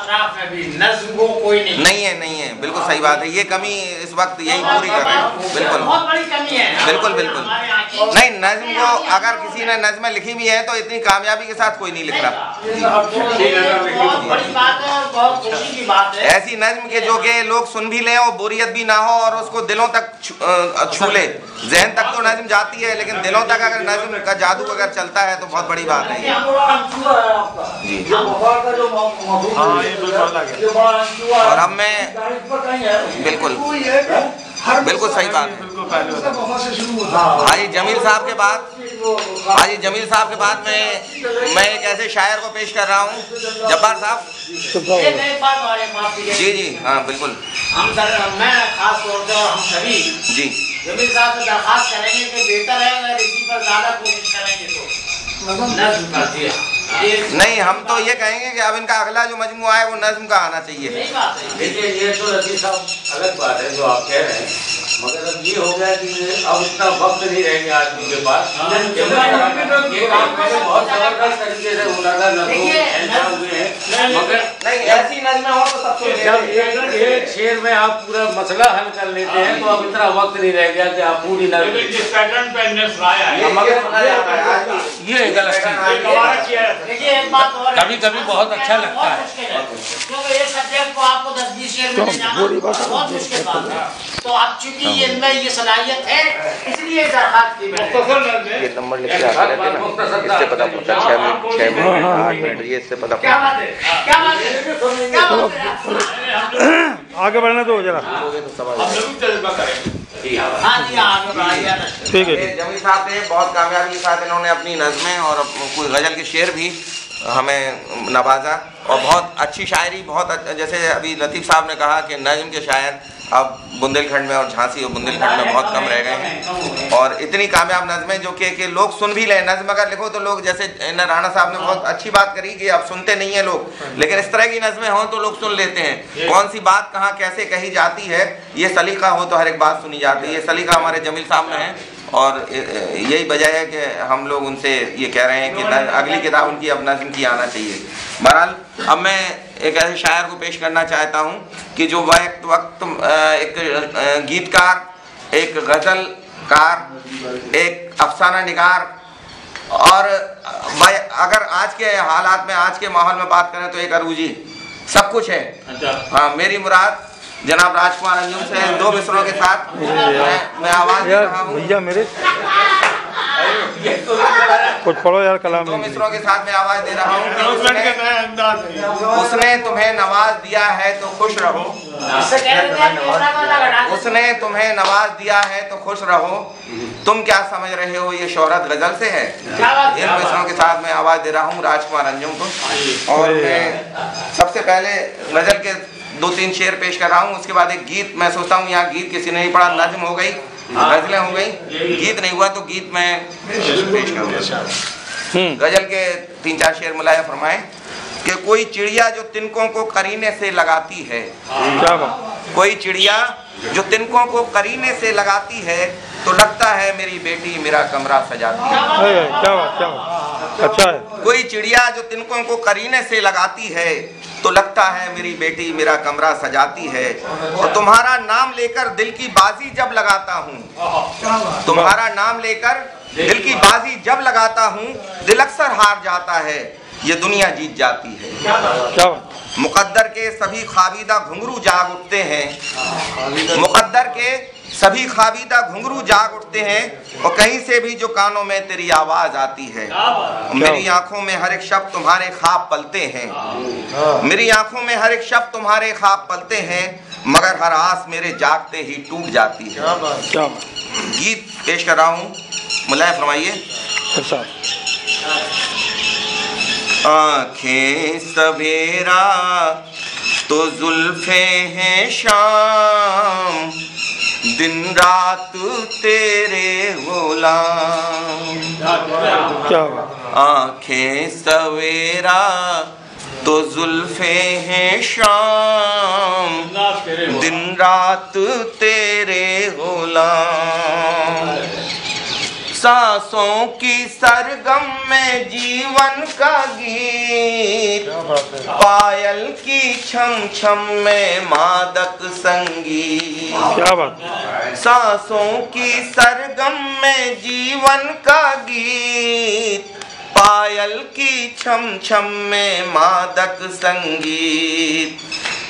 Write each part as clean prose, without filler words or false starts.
अतराफ में भी नज्म को कोई नहीं है, बिल्कुल सही बात है। ये कमी इस वक्त यही पूरी कर रहे हैं, बिल्कुल बहुत बड़ी कमी है, बिल्कुल नहीं, नज्म को अगर किसी ने नज्म लिखी भी है तो इतनी कामयाबी के साथ कोई नहीं लिख रहा। बहुत बड़ी बात है, बहुत खुशी की बात है। ऐसी नज्म के जो कि लोग सुन भी लें और बोरियत भी ना हो और उसको दिलों तक छू ले। जहन तक तो नज्म जाती है लेकिन दिलों तक अगर नज्म का जादू अगर चलता है तो बहुत बड़ी बात है जी। और अब मैं बिल्कुल सही बात है। हाजी जमील साहब के बाद मैं एक ऐसे शायर को पेश कर रहा हूँ, जब्बार साहब। जी हाँ बिल्कुल। मैं खास तौर पर हम सभी जी जमील साहब से दरखास्त करेंगे कि बेहतर है अगर इसी पर ज्यादा कोशिश करेंगे तो नज्म कर दिया। नहीं, हम तो ये कहेंगे कि अब इनका अगला जो मजमूआ है वो नज्म का आना चाहिए। देखिए ये तो रफी साहब अलग बात है जो आप कह रहे हैं, मगर अब ये हो गया कि अब इतना वक्त नहीं रहेंगे आदमी के पास। ये काम मैंने बहुत जबरदस्त तरीके से उठाना हुए हैं, मगर नहीं ऐसी नज्में हो तो जब एक शेर में आप पूरा मसला हल कर लेते हैं तो अब इतना वक्त नहीं रह गया कि आप पूरी नज्म ये गलत चीज। देखिए एक बात और कभी कभी बहुत अच्छा लगता है क्योंकि ये सब्जेक्ट को आपको 10-20 शेर में ले जाना बहुत मुश्किल बात है। तो अब चूंकि इनमें ये सलाहियत है इसलिए दरखास्त की ये नंबर लिख के आते रहते ना, इससे पता पड़ता है 6 मिनट ये इससे पता क्या बात है आगे बढ़ने दो जरा। ठीक है। जमील साहब ने बहुत कामयाबी के साथ इन्होंने अपनी नज़में और कोई गज़ल के शेर भी हमें नवाजा और बहुत अच्छी शायरी, बहुत जैसे अभी लतीफ़ साहब ने कहा कि नज़्म के शायर अब बुंदेलखंड में और झांसी और बुंदेलखंड में बहुत कम रह गए हैं। और इतनी कामयाब नज़में जो कि लोग सुन भी लें। नज़्म अगर लिखो तो लोग, जैसे राणा साहब ने बहुत अच्छी बात करी कि अब सुनते नहीं हैं लोग, लेकिन इस तरह की नज़में हों तो लोग सुन लेते हैं। कौन सी बात कहाँ कैसे कही जाती है, ये सलीका हो तो हर एक बात सुनी जाती है। ये सलीका हमारे जमील साहब में है और यही वजह है कि हम लोग उनसे ये कह रहे हैं कि अगली किताब उनकी अब नज़्म की आना चाहिए। बहरहाल अब मैं एक ऐसे शायर को पेश करना चाहता हूँ कि जो वक्त एक गीतकार, एक गज़लकार, एक अफसाना निगार और अगर आज के हालात में, आज के माहौल में बात करें तो एक अरूजी सब कुछ है। हाँ, मेरी मुराद जनाब राजकुमार अंजुम से 2 मिसरों के साथ मैं आवाज दे रहा हूँ। भैया मेरे कुछ पढ़ो यार कलाम। 2 मिसरों के साथ मैं आवाज दे रहा हूँ। उसने तुम्हें नवाज दिया है तो खुश रहो, उसने तुम्हें नवाज दिया है तो खुश रहो, तुम क्या समझ रहे हो ये शोहरत गजल से है। इन मिसरों के साथ मैं आवाज दे रहा हूँ राजकुमार अंजुम को। और मैं सबसे पहले गजल के 2-3 शेर पेश कर रहा हूँ, उसके बाद एक गीत। मैं सोचता हूँ यहाँ गीत किसी ने नहीं पढ़ा, नज़्म हो गई, गजलें हो गई, गीत नहीं हुआ तो गीत मैं पेश करूँगा। गजल के 3-4 शेर मुलाया फरमाए कि कोई चिड़िया जो तिनकों को करीने से लगाती है, कोई चिड़िया जो तिनकों को करीने से लगाती है तो लगता है मेरी बेटी मेरा कमरा सजाती है। क्या बात अच्छा है। कोई चिड़िया जो तिनकों को करीने से लगाती है तो लगता है मेरी बेटी मेरा कमरा सजाती है। और तुम्हारा नाम लेकर दिल की बाजी जब लगाता हूँ, तुम्हारा नाम लेकर दिल की बाजी जब लगाता हूँ, दिल अक्सर हार जाता है, ये दुनिया जीत जाती है। क्या मुकद्दर के सभी खाबीदा घुंघरू जाग उठते हैं, मुकद्दर के सभी खाबीदा घुंघरू जाग उठते हैं और कहीं से भी जो कानों में तेरी आवाज आती है। मेरी आंखों में हर एक शब्द तुम्हारे ख्वाब पलते हैं, मेरी आंखों में हर एक शब्द तुम्हारे ख्वाब पलते हैं, मगर हर आस मेरे जागते ही टूट जाती है। गीत पेश कर रहा हूँ, मुलाय फरमाइए। आँखें सवेरा तो जुल्फे हैं शाम, दिन रात तेरे गुलाम। आँखें सवेरा तो जुल्फे हैं शाम, दिन रात तेरे गुलाम। सांसों की सरगम में जीवन का गीत, पायल की छम छम में मादक संगीत। क्या बात, सांसों की सरगम में जीवन का गीत, पायल की छम छम में मादक संगीत।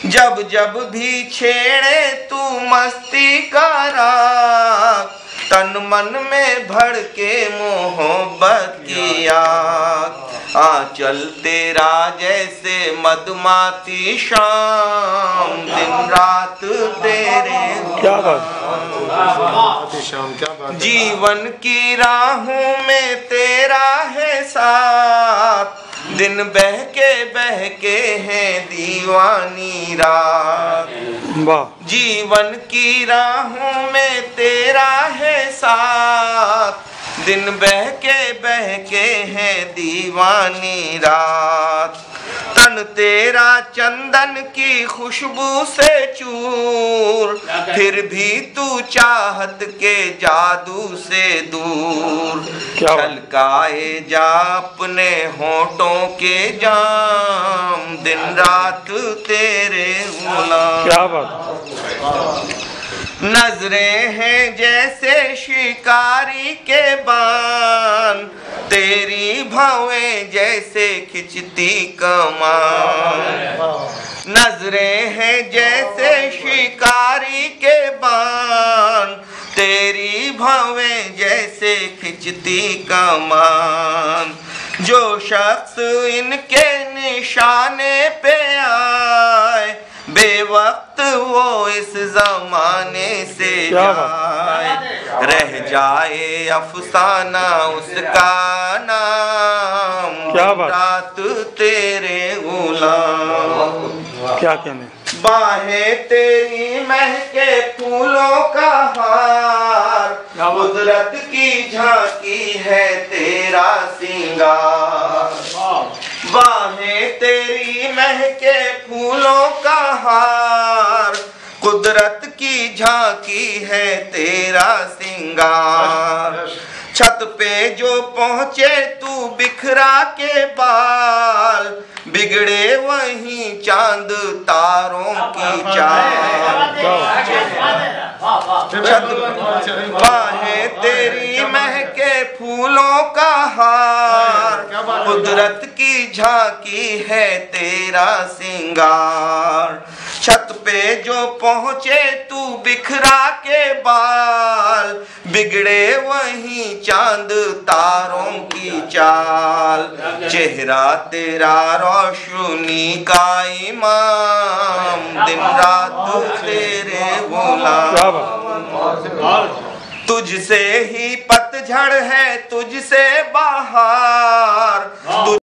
जब जब भी छेड़े तू मस्ती का राग, तन मन में भड़के मोहब्बत की आग। आंचल तेरा जैसे मधुमाती शाम, दिन रात तेरे। क्या बात, जीवन की राहों में तेरा है साथ, दिन बहके हैं दीवानी रात। वाह, जीवन की राहों में तेरा है साथ, दिन बहके हैं दीवानी रात। तन तेरा चंदन की खुशबू से चूर, फिर भी तू चाहत के जादू से दूर। छलकाए जा अपने होठों के जाम, दिन रात तेरे गुलाम। क्या बात, नजरें हैं जैसे शिकारी के बान, तेरी भवें जैसे खिंचती कमान। नजरें हैं जैसे शिकारी के बान, तेरी भवें जैसे खिंचती कमान। जो शख्स इनके निशाने पे आए, बेवक्त वो इस जमाने से जाए। रह जाए अफसाना उसका नाम, रात तेरे गुलाम। क्या कहने, बाहें तेरी महके फूलों का हार, कुदरत की झांकी है तेरा सिंगार। बाहें तेरी महके फूलों का हार, कुदरत की झांकी है तेरा सिंगार। छत पे जो पहुँचे तू बिखरा के बाल, बिगड़े वहीं चांद तारों की चाल। बाहें तेरी महके फूलों का हार, कुदरत की झांकी है तेरा सिंगार। छत पे जो पहुँचे तू बिखरा के बाल, बिगड़े वहीं चांद तारों की चाल। चेहरा तेरा रोशनी का इमाम, दिन रात तेरे गुलाम। तुझसे ही पतझड़ है तुझसे बहार,